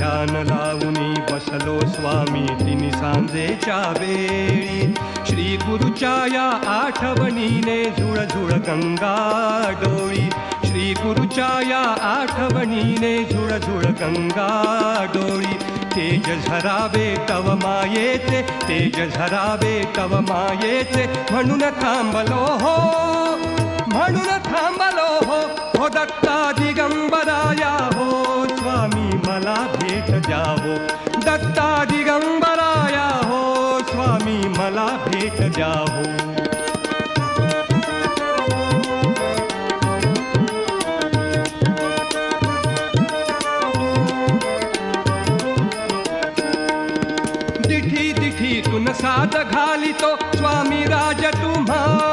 ध्यान लावुनी बसलो स्वामी तिनी सांजेच्या वेळी. श्री गुरुच्या या आठवणीने झुळझुळ गंगा डोळी. श्री गुरुच्या या आठवणीने झुळझुळ गंगा डोळी. तेज झरावे तव मायेचे, तेज झरावे तव मायेचे, म्हणून थांबलो हो, म्हणून थांबलो हो. हो दत्ता दिगंबराया हो, स्वामी मला भेट द्यावो. दत्ता दिगंबराया हो, स्वामी मला भेट द्यावो. दिठी दिठीतून साद घालितो स्वामी राज तुम्हा.